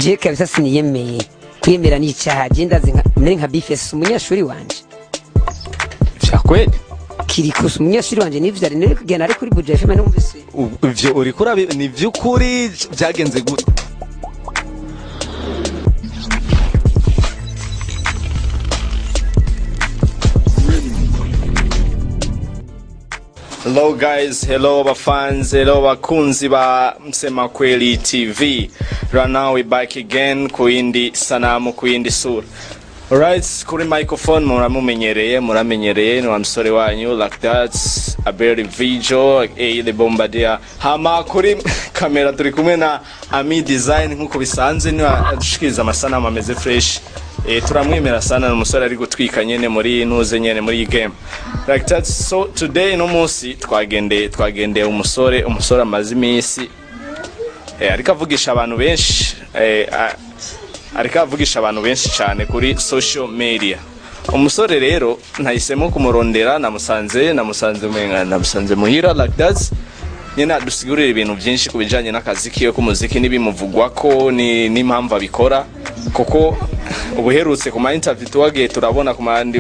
je kabisa siniyemeye kwemera n'icyaha je ndazi nka bifes umunyashuri wanje Kweli Kirikou umunyashuri wanje nivyo ari nari kugenda ari kuri Vjoe FM numvise ivyo uri kurabi ni vyukuri byagenze gute? Hello guys, hello fans, hello bakunzi ba Musema Kweli TV. Right now we back again kuindi sanamu kuindi sura. Alright, kuri microphone muramenyereye ni wa msore wanyu like that Abedi Vjoe the bombardier. Hama kuri kamera turi kumwe na AMMY design nkuko bisanzwe ni ashikiriza amasanamu ameze fresh. Turamwemera sana n'umusore ari gutwika nyene muri nuze nyene muri game like that. So today no munsi twagende umusore amazi imisi ariko avugisha abantu benshi cyane kuri social media. Umusore rero ntahisemo kumurondera namusanze muhira like that nyina dusigurira ibintu byinshi kubijanye n'akazi kiyo k'umuziki n'ibimuvugwa ko n'impamvu abikora koko ubuherutse ku ma interview twagiye turabona ku mandi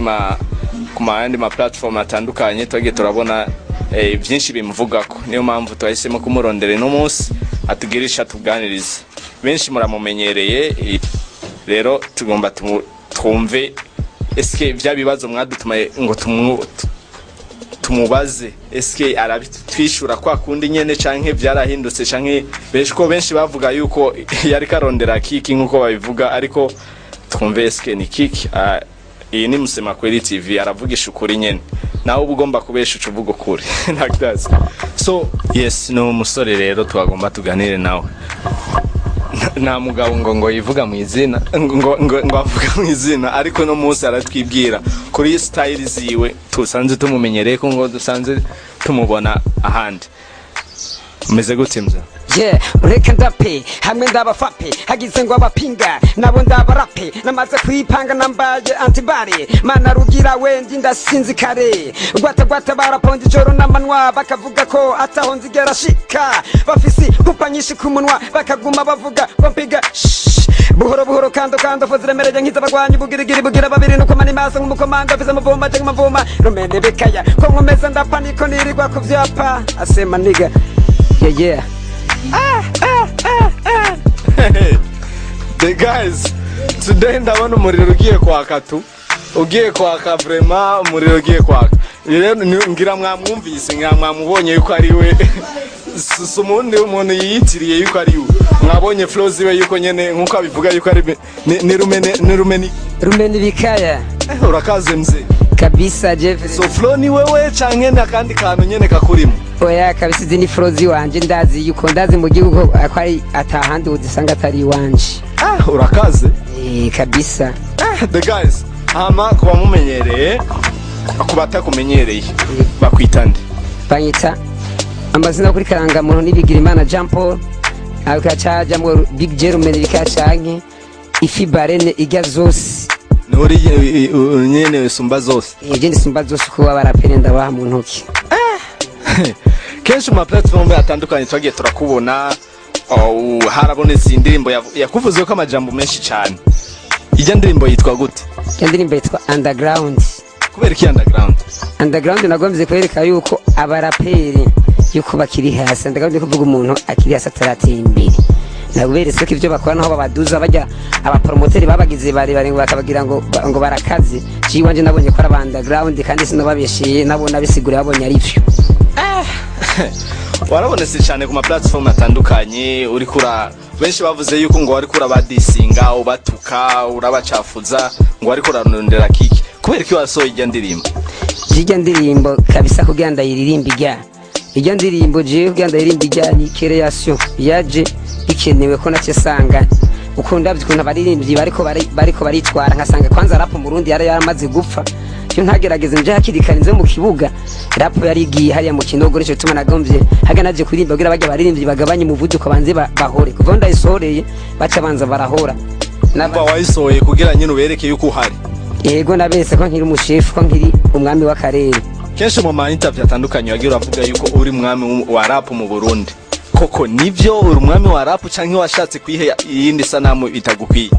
ma platform atandukanye twagiye turabona byinshi bimuvugako niyo mpamvu twahisemo kumurondera no munsi atugirisha tuganiriza. Benshi muramumenyereye rero tugomba twumve eske bya bibazo mwadutumaye ngo tumubaze eske arabitwishura kwa kundi nyene canke byarahindutse canke benshi bavuga yuko yari karondera kiki nkuko babivuga ariko twumve eske ni kiki. Iyi ni Musema Kweli TV aravugisha ukuri nyene nawe ubugomba kubesha ucuvuga ukuri like that. So yes no musore rero twagomba tuganire nawe nta mugabo ngo yivuga mu izina ngo avuga mu izina ariko no munsi aratwibwira kuri style ziwe tusanze tumumenyereye ko ngo dusanze tumubona ahandi. Umeze gute mza? Ureka ndape hamwe ndabafape hagize ngo abapinga nabo ndabarape namaze kwipanga nambaye antibare mana rugira wendi ndasinzi kare gwata baraponda ijoro n'amanwa bakavuga ko ataho nzigera shika bafisi kupanyisha ku munwa bakaguma bavuga bampiga buhoro kando foziremereje nkiza bagwanyi bugira babiri nuko mani maso nk'umukomanda afise amavoma rumene bekaya ko nkomeza ndapaniko nirigwa ku vyapa asema niga yeah. The guys, today ndabona umuriro ugiye kwaka vraiment umuriro ugiye kwaka. Rero ngira mwamwumvise mwamubonye yuko ari we sumundi umuntu yitiriye yuko ari we mwabonye flows iwe yuko nyene nkuko abivuga yuko ari ni rumeni bikaya. Urakaze mze kabisa Jeff. So flow ni wewe canke nakandi kantu nyene kakurimo? Oya kabisa zini flows wanje ndazi yuko ndazi mu gihugu ko ari atahandi udisanga atari wanje. Urakaze kabisa. The guys ama kuba mumenyereye akubata kumenyereye bakwitande banyita amazina kuri karanga muntu nibigira imana Jean Paul akacaja mu Big Jerumene bikacanke ifi barene ijya zose nuri nyene sumba zose je ndisumba zose ko abarapeur ndabaha mu ntoki. Kenshi mu platform atandukanye twagiye turakubona harabonetse indirimbo yakuvuze ko amajambo menshi cyane. Ijya ndirimbo yitwa gute? Indirimbo yitwa Underground. Kubera ki Underground nagomvye kwereka yuko abaraperi yuko bakiri hasi. Underground kuvuga umuntu akiri hasi atarateye imbere. Naguberetse ko ivyo bakora naho babaduza bajya abapromoteri babagize bari bakabagira ngo barakaze. Ji wanje nabonye ko ari Underground kandi sinobabeshiye nabona bisigure babonye ari ivyo. Warabonetse cyane ku ma platform atandukanye uri kura benshi bavuze yuko ngo wari kura badisinga ubatuka urabacafuza ngo wari kura rondera kiki kubera ki wasoye ijya ndirimbo kabisa kugira ndayiririmba ijya ndirimbo je kugira ndayiririmba ni création yaje ikenewe ko nace sanga ukunda byikunda baririmbyi bariko baritwara nkasanga kwanza rap mu Burundi yaramaze gupfa cyo ntagerageze nje hakirikarinze mu kibuga rap yarigiye hariya mu kinogo nico tuma nagomvye haganaje kuririmba kugira bajya baririmbyi bagabanye umuvuduko banze bahore kuva ndayisoreye baca banza barahora naba wayisoye kugira nyine ubereke yuko uhari. Yego nabese ko nkiri umushefu ko nkiri umwami w'akarere. Kenshi mu ma interview atandukanye wagira uravuga yuko uri mwami wa rap mu Burundi koko nivyo uri umwami wa rap canke washatse kwihe iyindi sanamu itagukwiye?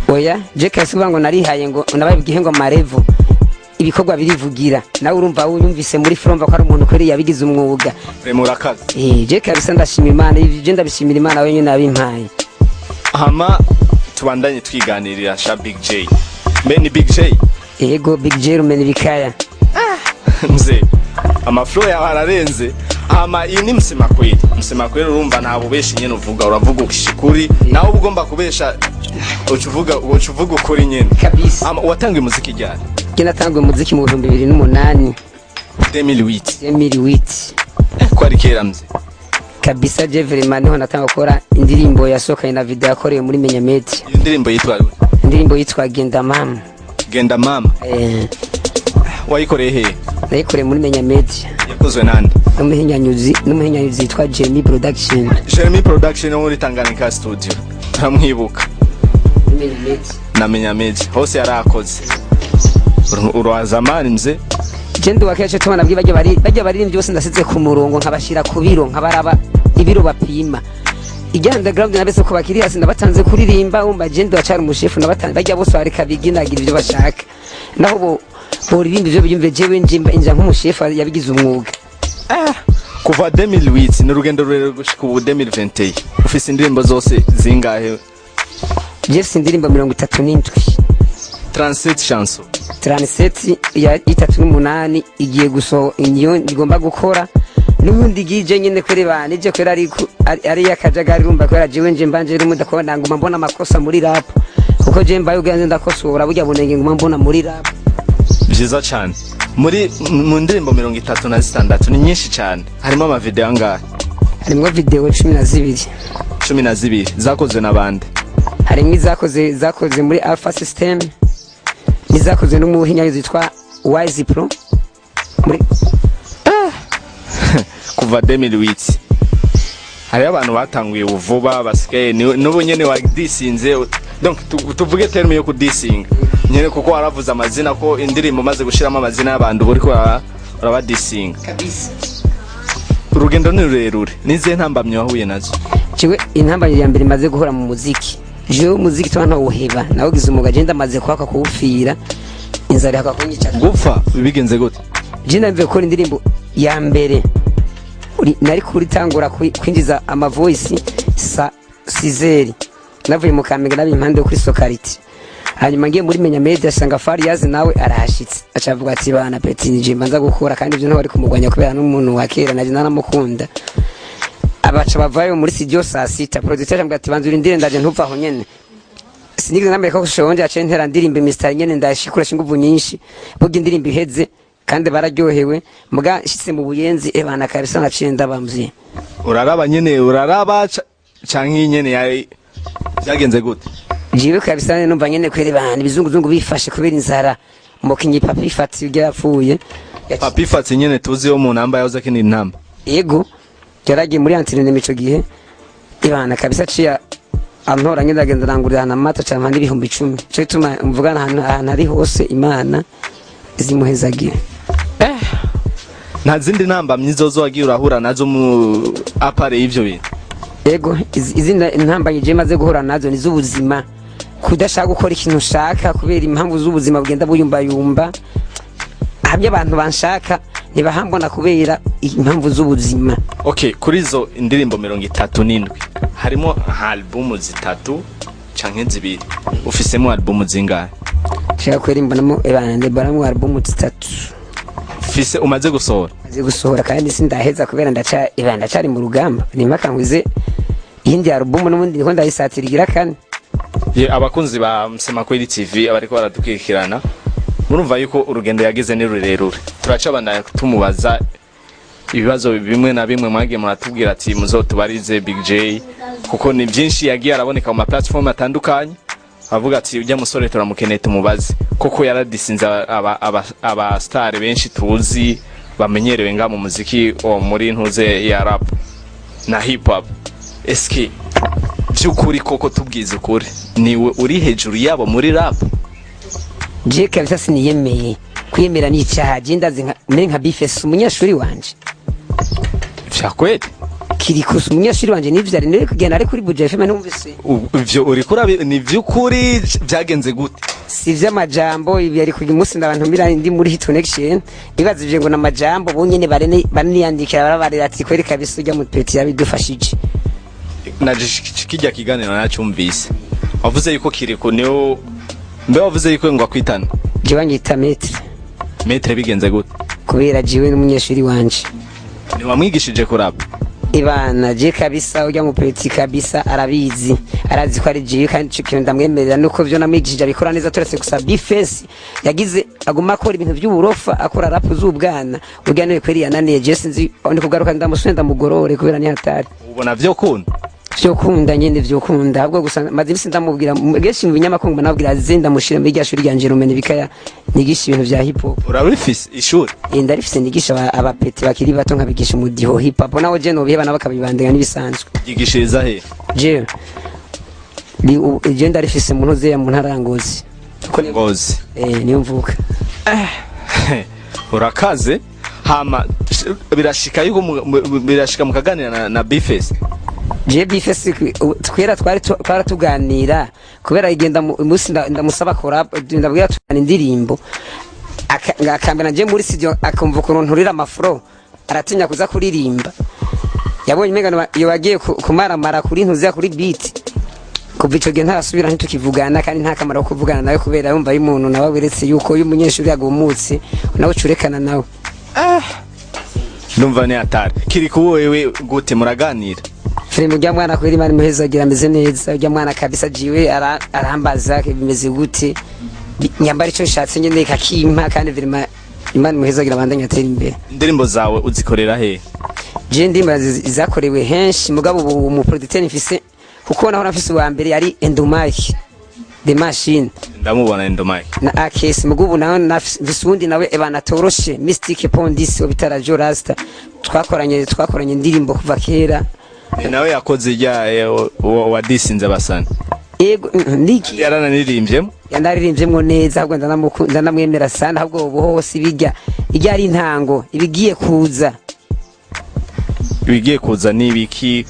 Oya je kasuba ngo narihaye ngo nababigihe ngo marevo ibikorwa birivugira nawe urumva wumvise muri Fyonda ko ari umuntu kweri yabigize umwuga murakazi. Je kabisa ndashima Imana ivyo ndabishimira Imana wenyine nabimpaye. Hama tubandanye twiganirira sha Big J. Meni Big J. Yego Big J rumeni bikaya. Mzee amaflow ya ararenze. Hama iyi ni Musema Kweli. Musema Kweli urumva nta bubeshi nyene uvuga uravuga ukishikuri nawe ugomba kubesha ucuvuga ukuri nyene kabisa. Hama watangiye muziki ryari? Je natangiye muziki mu 2008. 2008. Kwa rikera mzee kabisa. Je vraiment niho natanga gukora indirimbo yasokaye na video yakoreye muri Menya Media. Indirimbo yitwa indirimbo yitwa Genda Mama. Genda Mama. Wayikoreye he? Nayikoreye muri Menya Media. Yakozwe nande? N'umuhinyanyuzi yitwa JAY Production. JAY Production muri Tanganyika Studio. Ramwibuka. Na Menya Media. Hose yarakoze. Urwazamani mze. Jende wakeche tuma nabwi bajya bari byose ndasize ku murongo nkabashira ku biro nkabaraba ibiro bapima. Ijya underground nabese ko bakiri hasi ndabatanze kuririmba umba jende wacari umushefu nabatanze bajya bose bareka biginagira ibyo bashaka. Naho bo boririmba ibyo byumve jewe inja nk'umushefu yabigize umwuga. Kuva 2008 n'urugendo rurerure gushika ubu 2021 ufise indirimbo zose zingahe? Yes indirimbo 37. 37 chansons. 37 ya 38 igiye guso inyo ngomba gukora n'ubundi gije nyene kwere bane je kwera ari yakajagari rumba kwera jewe nje mbanje rumu ndakona ngoma mbona amakosa muri rap kuko je mbaye uganze ndakosora burya bunenge ngoma mbona muri rap. Byiza cyane. Mu ndirimbo 36 ni nyinshi cyane. Harimo ama video angahe? Harimo video 12. 12 zakozwe nabande? Harimo zakoze muri Alpha System. Nizakoze n'umuhinyanyuzi yitwa Wise Pro muri kuva 2008. Hari abantu batanguye uvuba basikaye n'ubu nyene wa disinze. Donc tuvuge terme yo kudisinga nyene kuko waravuze amazina ko indirimbo maze gushiramo amazina y'abantu buri ko urabadisinga kabisa. Urugendo ni rurerure nize ntambamye wahuye nazo? Ciwe intambamye ya mbere maze guhora mu muziki. Je umuziki twana uheba nawe gize umuga je ndamaze kwaka kuwufira inzara hakakunyica gupfa bigenze gute? Je ndamve ko indirimbo ya mbere nari kuri tangura kwinjiza ama voice sa sizeri navuye mu Kamenge nabi impande kuri Sokariti. Hanyuma ngiye muri Menya Media sanga Fariyazi nawe arahashitse acavuga ati bana Peti nije mbanza gukora kandi ibyo ntabwo ari kumugwanya kubera n'umuntu wa kera naje naramukunda. Abaca bavayo muri studio saa 6 producer ambwa ati banzura indire ndaje ntuva aho nyene sinigeze nambaye ko shonje ace ntera ndirimbe Mr nyene ndashikura shinguvu nyinshi bugi indirimbo iheze kandi bararyohewe mbwa shitse mu buyenzi ebana kabisa naciye ndabamvye. Uraraba nyene uraraba canke nyene yari byagenze gute? Jiwe kabisa numva nyene kwere bana bizunguzungu bifashe kubera inzara mukinyi papi fati yapfuye. Papi fati nyene tuzi yo mu namba yahoze kindi namba. Yego yaragiye muri antine mico gihe ibana kabisa ciya antora ngenda rangurira na mata cyane n'ibihumbi 10 cyo bituma mvugana ahantu ari hose Imana zimuhezagiye. Nta zindi namba myizozo wagiye urahura nazo mu apare y'ivyo bintu? Yego izindi ntambanye je maze guhura nazo ni z'ubuzima kudashaka gukora ikintu ushaka kubera impamvu z'ubuzima bugenda buyumba hamye abantu banshaka ntibahambona kubera impamvu z'ubuzima. Okay, kuri zo indirimbo 37 harimo album zitatu canke zibiri ufisemo album zingahe? Shaka kweri mbonamo ebana ndebaramu album zitatu ufise umaze gusohora? Maze gusohora kandi sindaheza kubera ndacari mu rugamba nimaka ngwize iyindi album n'ubundi niko ndayisatirigira kandi. Abakunzi ba Musema Kweli TV abariko baradukirikirana murumva yuko urugendo yagize ni rurerure. Turacabana tumubaza ibibazo bimwe na bimwe mwagiye muratubwira ati muzotubarize Big J kuko ni byinshi yagiye araboneka mu platform atandukanye avuga ati ujya musore turamukeneye tumubaze kuko yaradisinze aba star benshi tuzi bamenyerewe nga mu muziki muri ntuze ya rap na hip hop. Eski byukuri koko tubwize ukuri niwe uri hejuru yabo muri rap? Je kabisa siniyemeye kwiyemera n'icyaha je ndazi nka bifese umunyashuri wanje. Vya kweli? Kirikou umunyeshuri wanje nivyari nari kugenda ari kuri Vjoe FM numvise ivyo uri kurabi ni vyukuri byagenze gute si vy'amajambo ibi ari kugira umunsi ndabantu mira ndi muri hit connection bibaza ivyo ngo n'amajambo bonyene baraniyandikira barabarira ati kweli kabisa ujya mu peti yabidufashije naje kijya kiganiro nacyumvise wavuze yuko Kirikou niyo mbe wavuze yuko ngo akwitana jewe ngita metre bigenze gute kubera jewe n'umunyeshuri wanje ni wamwigishije kurapa ibana je kabisa ujya mu peti kabisa arabizi arazi ko ari jewe kandi cyo ndamwemerera nuko byo namwigishije abikora neza turetse gusa bifesi yagize aguma akora ibintu by'uburofa akora rap z'ubwana ujya ne Kweli yananiye je sinzi ndi kugaruka ndamusenda mugorore kubera ni hatari ubona vyo kunda vyo kunda nyene vyo kunda ahubwo gusa maze ibisi ndamubwira geshi mu binyamakuru nabwira zenda mushire mu irya shuri ryanje rumene bikaya nigisha ibintu vya hip hop urabifise ishuri ndarifise nigisha abapeti bakiri bato nkabigisha mu diho hip hop nawo je no biheba nabakabibandanya nibisanzwe yigishiriza he je ndarifise mu ntuze ya mu ntarangozi ngozi niyo mvuka urakaze hama birashika mukaganira na bifesi je bifesi twera twari tuganira kubera igenda musi ndamusaba kurapa ndabwira tugana indirimbo akambera je muri studio akumva kurunturira amafro aratinya kuza kuririmba yabonye mega yo bagiye kumaramara kuri ntuzi kuri beat kuva ico gihe ntarasubira ntitukivugana kandi nta kamaro ko kuvugana nawe kubera yumva y'umuntu nawe weretse yuko uyu munyeshuri yagumutse nawe curekana nawe numva ni atari Kirikou wewe gute muraganira Fremu ujya mwana kweli mani muheza agira ameze neza ujya mwana kabisa jiwe arambaza bimeze gute nyambara ico nshatse nyene kakimpa kandi virima imana muheza agira bandanya atera imbere indirimbo zawe uzikorera he je ndimba zakorewe henshi mugabo ubu mu producteur mfise kuko naho nafise wambere yari endomike the machine ndamubona endomike na akesi mugubu naho nafise undi nawe ebana toroshe mystic pondis obitara jorasta twakoranye indirimbo kuva kera nawe yakoze wadisinze abasana yego niki yarananirimbye yandaririmbye neza ahubwo ndanamwemera sana ahubwo ubu hose bijya ari intango ibigiye kuza nibiki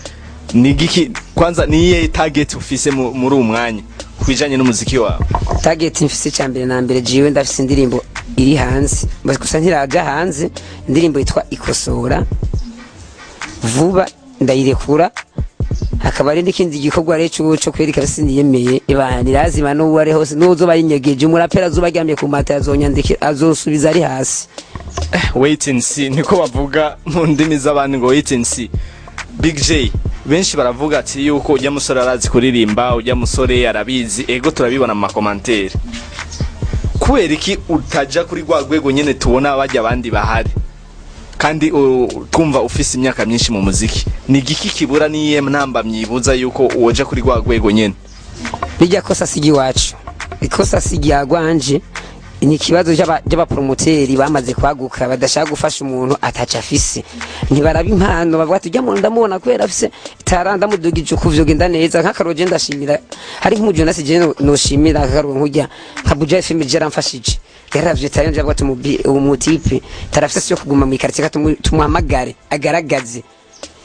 nigiki kwanza niye target ufise muri umwanya kwijanye n'umuziki wawe target mfise cyambere na mbere jiwe ndafise indirimbo iri hanze gusa ntiraga hanze indirimbo yitwa ikosora vuba ndayirekura hakaba ari n'ikindi gikorwa rero cyo kwereka basi niyemeye ibani lazima no wari hose nuzo bayinyegeje umurapera zubaryamye ku mata yazonyandikira azosubiza ari hasi wait and see niko bavuga mu ndimi z'abandi ngo wait and see Big J benshi baravuga ati yuko ujya musore arazi kuririmba ujya musore arabizi ego turabibona mu makomantere kubera iki utaja kuri rwa rwego nyene tubona abajya abandi bahari kandi twumva ufise imyaka myinshi mu muziki ni giki kibura niye namba myibuza yuko uwoja kuri rwa rwego nyene bijya kosa sigi wacu ikosa sigi yagwanje ni kibazo cy'abapromoteri bamaze kwaguka badashaka gufasha umuntu ataca afise ntibaraba impano bavuga ati ujya ndamubona kwera afise taranda mudugije kuvyo genda neza nk'akaroje ndashimira hari nk'umujyo nasi je noshimira akaronka nkujya nkabuja FM je ramfashije yaravye tayo nje bwatu umutipe tarafise cyo kuguma mu quartier tumuhamagare agaragaze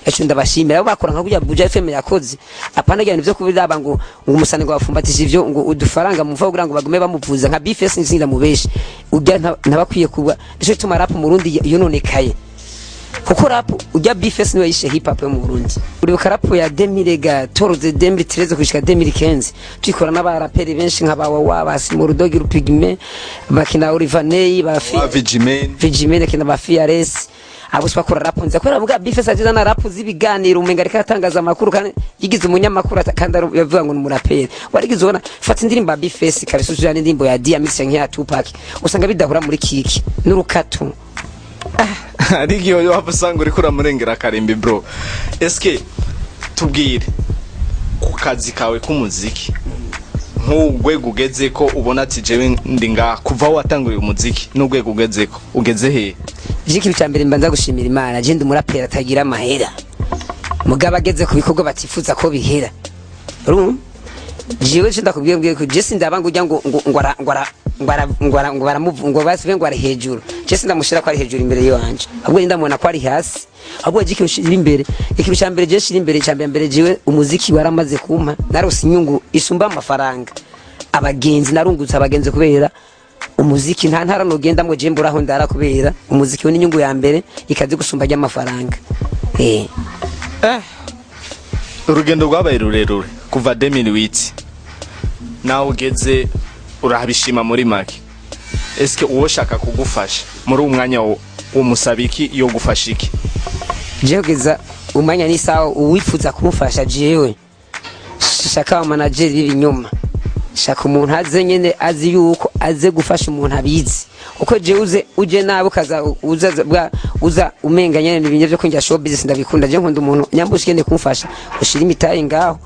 echo ndabashimira bakora nka kujya Buja FM yakoze apana cyane byo kubiraba ngo umusane ngo bafumbatije ivyo ngo udufaranga muva kugira ngo bagume bamuvuza nka BFS nzinda mubeshi ujya ntabakwiye kuba cyo tuma rap mu Burundi yononekaye kuko rap ujya BFS niwe yishe hip hop mu Burundi uri rap ya 2014 2013 kushika 2015 twikora n'abaraperi benshi nk'abawa wabasi mu rudogi rupigme bakina Olivanei ba Vijimene kina ba FRS abo bakora rap nza kwera vuga BFS agiza na rap zibiganiro umenga reka atangaza makuru kandi yigize umunyamakuru kandi yavuga ngo n'umuraperi warigize ubona fata indirimbo BFS kabisa ujana indirimbo ya DMX nk'iya Tupac usanga bidahura muri kiki n'urukato arigiyo yo hapasanga uri kura murengera karimbi bro eske tubwire ku kazi kawe k'umuziki nk'ugwego ugeze ko ubona ati jewe ndinga kuva watanguriye umuziki n'ugwego ugeze ko ugeze he jiki cyambere mbanza gushimira Imana je ndi umuraperi atagira amahera mugaba ageze ku bikorwa batifuza ko bihera jewe je ndakubwiye ko je sindaba ngo ujya ngo baramuvu ngo basive ngo ari hejuru cyese ndamushira ko ari hejuru imbere yanje ahubwo ndamubona ko ari hasi ahubwo giki ushira imbere ikintu cya mbere je shira imbere cya mbere jiwe umuziki waramaze kumpa narose inyungu isumba amafaranga abagenzi narungutse abagenzi kubera umuziki nta ntara nogenda mu je mburaho ndara kubera umuziki we n'inyungu ya mbere ikazi gusumba y'amafaranga urugendo rwabaye rurerure kuva 2008 nawe ugeze urahabishima muri make eske uwo shaka kugufasha muri umwanya wo musabiki yo gufasha iki jegeza umanya ni sawa uwifuza kumufasha jewe shaka manager b'ibinyoma shaka umuntu aze nyene azi yuko aze gufasha umuntu abizi uko je uje nabo kaza uza umenga nyene ibinye byo kwinjira show business ndabikunda je nkunda umuntu nyambushikene kumfasha ushira imitayi ngaho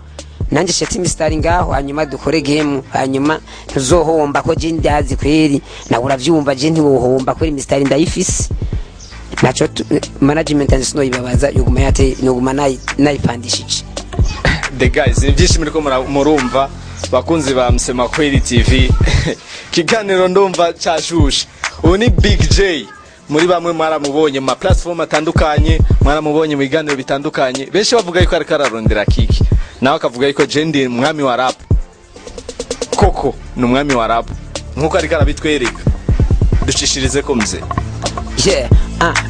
nanje shati mistari ngaho hanyuma dukore game hanyuma tuzohomba ko je ndazi kweri na uravyumva je ntiwohomba kweri mistari ndayifise nacho management and snow ibabaza yuguma yate yuguma nayipandishije the guys ibyishimira ko murumva bakunzi ba Musema Kweli TV kiganiro ndumva cyashushe ubu ni Big J muri bamwe mwaramubonye mu platform atandukanye mwaramubonye mu biganiro bitandukanye benshi bavuga yuko ari kararondera kiki nawe akavuga yuko jendi umwami wa rap koko ni umwami wa rap nkuko ari karabitwereka ducishirize ko mze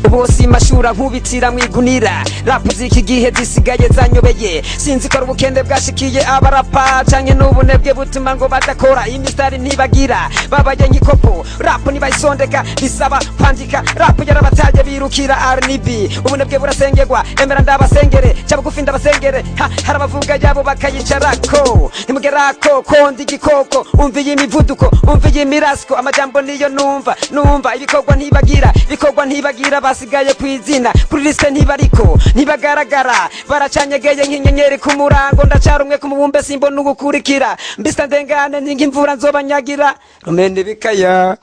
bose mashura nkubitira mwigunira rap ziki gihe zisigaye zanyobeye sinzi ko ubukende bwashikiye abarapa canke n'ubunebwe butuma ngo badakora imistari ntibagira babaye nkikopo rap nibayisondeka bisaba kwandika rap yarabataje birukira RNB ubunebwe burasengerwa emera ndabasengere cyabugufi ndabasengere harabavuga yabo bakayicarako nimugerako kondi gikoko umviye imivuduko umviye imirasko amajambo niyo numva ibikorwa ntibagira basigaye kwizina kuri liste ntibariko ntibagaragara baracanyegeye nk'inyenyeri ku murango ndacarumwe ku mubumbe simbo nugukurikira mbista ndengane n'ingimvura nzobanyagira rumende bikaya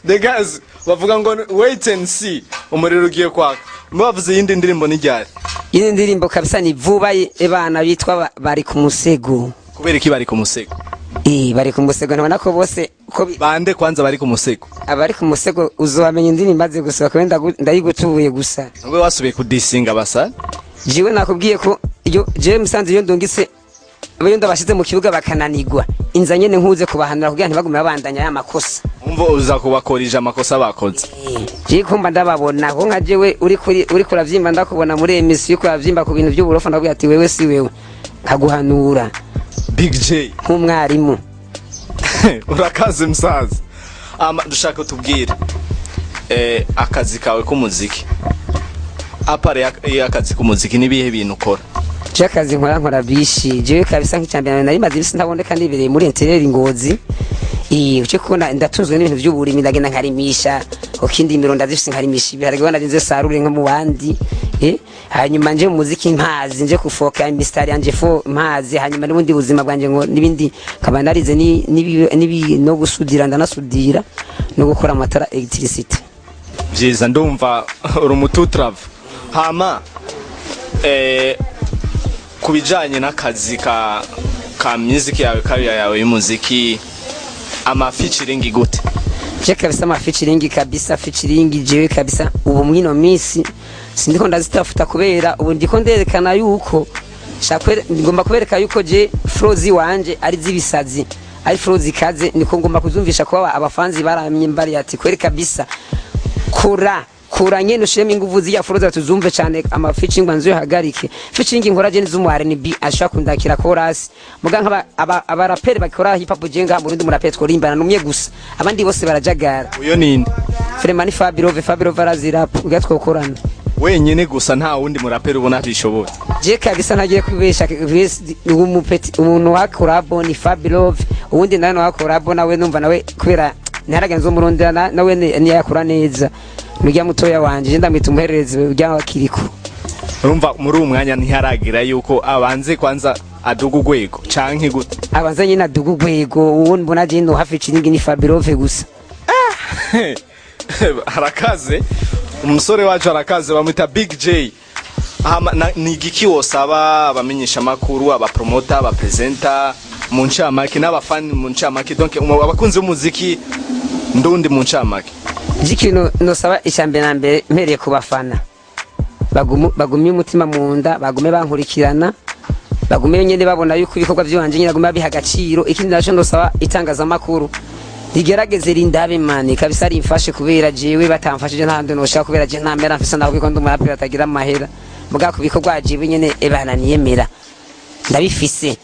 the guys bavuga ngo wait and see umuriro ugiye kwaka mubavuze yindi ndirimbo nijyari yindi ndirimbo kabisa ni vuba ebana bitwa bari ku musego kubera iki bari ku musego bari ku musego nabona ko bose ko bande kwanza bari ku musego abari ku musego uzobamenya indini maze gusohoka wenda ndayigutubuye gusa we wasubiye kudisinga basa jiwe nakubwiye ko iyo je musanze iyo ndungitse abayo ndabashize mu kibuga bakananigwa inza nyene nkuze kubahanira kugira ntibagume babandanya ya makosa umvo uza kubakorije amakosa bakoze je kumba ndababona ko nka jewe uri kuravyimba ndakubona muri emission yuko yavyimba ku bintu by'uburofa ndabwiye ati wewe si wewe nkaguhanura Big J nk'umwarimu urakaze msaza dushaka tubwire akazi kawe k'umuziki apare akazi k'umuziki nibihe bintu ukora je akazi nkora bishi je kabisa nk'icyambere nari maze ibisi ntaboneka nibereye muri interieur Ngozi uce kubona ndatunzwe n'ibintu by'uburimi ndagenda nkarimisha okindi imironda zifise nkarimisha ibiharage bana binze sarure nko mu bandi hanyuma nje muziki mpazi nje kufoka imistari yanje fo mpazi hanyuma n'ubundi buzima bwanje ngo nibindi kabandarize nibi no gusudira ndanasudira no gukora amatara electricity byiza ndumva urumutu travel hama kubijanye n'akazi ka music yawe career yawe y'umuziki ama featuring gute je kabisa ama featuring kabisa featuring jewe kabisa ubu mwino misi sindiko ndazitafuta kubera ubu ndiko nderekana yuko ngomba kubereka yuko je frozi wanje ari zibisazi ari frozi kaze niko ngomba kuzumvisha kwa abafanzi baramye mbari ati kweri kabisa kura nyene usheme inguvu ziya froza tuzumve cyane ama featuring banzo hagarike featuring nkora je nizumu RNB ashaka kundakira chorus muga nkaba abarapeur bakora hip hop jenga murundi murapeur tworimbana numye gusa abandi bose barajagara uyo ninde Fremani Fabiro varazirap ugatwokorana wenyene gusa nta wundi murapeur ubona bishoboye je kabisa nagiye kubesha umupeti umuntu wa kurabo ni Fabiro uwundi nano wa kurabo nawe numva nawe kubera ntaragenzo murondera nawe ni yakura neza nujya mutoya wanje ndamwita umuhererezi ujya wa Kirikou urumva muri umwanya ntiharagira yuko abanze kwanza aduga ugwego canke gute abanze nyina aduga ugwego uwundi mbona je no hafi ciningi ni Fabiro gusa harakaze umusore wacu harakaze bamwita Big J ni igiki wosaba abamenyesha makuru abapromoter abapresenter mu ncamake n'abafani mu ncamake donc abakunzi b'umuziki ndundi mu ncamake ikintu nosaba icyambere na mbere mpereye ku bafana bagumye umutima mu nda bagume bankurikirana bagume nyene babona yuko ibikorwa byanje nyine baguma biha agaciro. Ikindi naco nosaba itangazamakuru rigerageze rindabe mani kabisa rimfashe kubera jewe batamfashije ntandi noshaka kubera je ntamera mfisa naho biko ndumuraperi atagira amahera muga ku bikorwa jewe nyene ebana niyemera ndabifise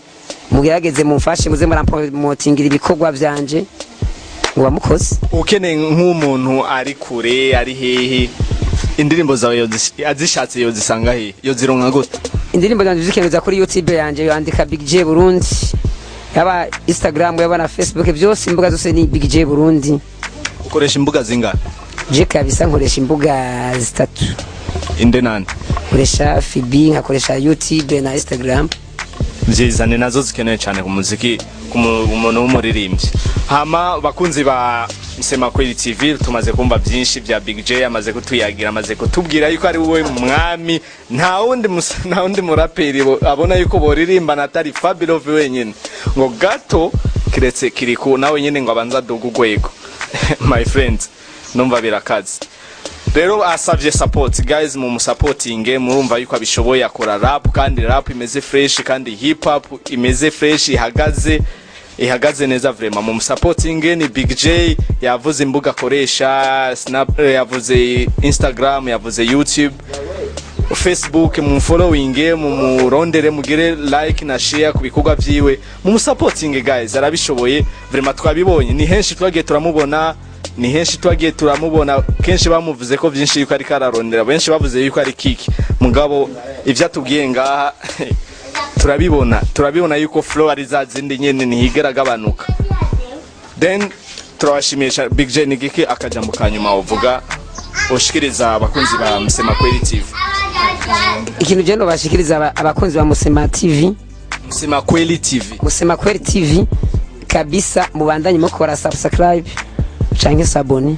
mugerageze mumfashe muze murampromotingira ibikorwa byanje ngo bamukoze. Ukene nk'umuntu ari kure ari hehe indirimbo zawe azishatse yo zisanga he yo zironka gute? Indirimbo zanje zikemeza kuri YouTube yanje yandika JAY Burundi yaba Instagram yaba na Facebook byose imbuga zose ni JAY Burundi. Ukoresha imbuga zingana? Je kabisa nkoresha imbuga zitatu. Inde nani? Nkoresha FB nkakoresha YouTube na Instagram. Zizane nazo zikeneye cyane ku muziki ku muntu w'umuririmbyi. Hama bakunzi ba Musema Kweli TV tumaze kumva byinshi bya JAY amaze kutuyagira amaze kutubwira yuko ari wowe mwami nta wundi muraperi abona yuko boririmba natari Fabulous wenyine ngo gato kiretse Kirikou nawe nyine ngo abanza dogo gwego. My friends numva birakaze rero asavye support guys mu supporting murumva yuko abishoboye akora rap kandi rap imeze fresh kandi hip hop imeze fresh ihagaze neza vraiment mu supporting ni JAY yavuze imbuga akoresha snap yavuze Instagram yavuze YouTube Facebook mu following mu murondere mugire like na share ku bikorwa byiwe mu supporting guys arabishoboye vraiment twabibonye ni henshi twagiye turamubona kenshi bamuvuze ko byinshi yuko ari kararondera benshi bavuze yuko ari kiki mugabo ivya tubwiye ngaha turabibona yuko flow ari zazindi nyene nihigera gabanuka. Then turabashimisha JAY nigiki akajambo kanyuma uvuga ushikiriza abakunzi ba Musema Kweli TV. Ikintu je no bashikiriza abakunzi ba Musema TV Musema Kweli TV Musema Kweli TV kabisa mubandanye mukora subscribe canke sabone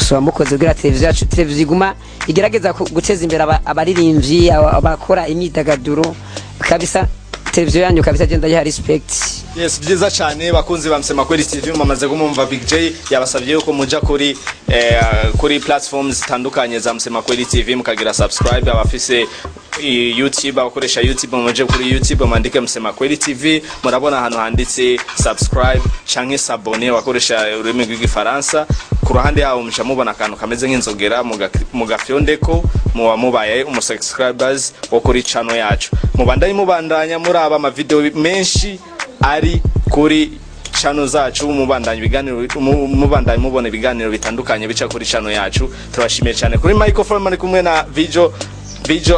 so mukoze bwira televiziyo iguma igerageza guteza imbere abaririmbyi abakora imyidagaduro kabisa televiziyo yanyu kabisa genda ya respect. Yes byiza cyane bakunzi ba Musema Kweli TV mamaze kumumva JAY yabasavye yuko muja kuri platforms zitandukanye za Musema Kweli TV mukagira subscribe abafise YouTube abakoresha YouTube muje kuri YouTube mandike Musema Kweli TV murabona hano handitse subscribe canke s'abonner abakoresha ururimi rw'igifaransa ku ruhande yawo musha mubona akantu kameze nk'inzogera mu Fyondeko muba mubaye umusubscribers wo kuri channel yacu mubandanya muraba ama video menshi ari kuri channel zacu mubandanya mubona ibiganiro bitandukanye bica kuri channel yacu. Turashimiye cyane kuri microphone mari kumwe na Vjoe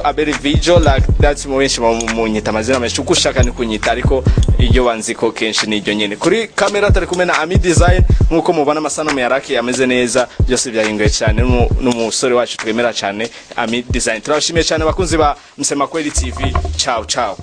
Abedi Vjoe like that's mubenshi munyita amazina menshi ukushaka ni kunyita ariko iyo banziko kenshi niryo nyene kuri kamera tari kumwe na AMMY design nkuko mubona amasanamu yarake yameze neza byose byahinguye cyane n'umusore wacu twemera cyane AMMY design. Turashimiye cyane bakunzi ba Musema Kweli TV ciao.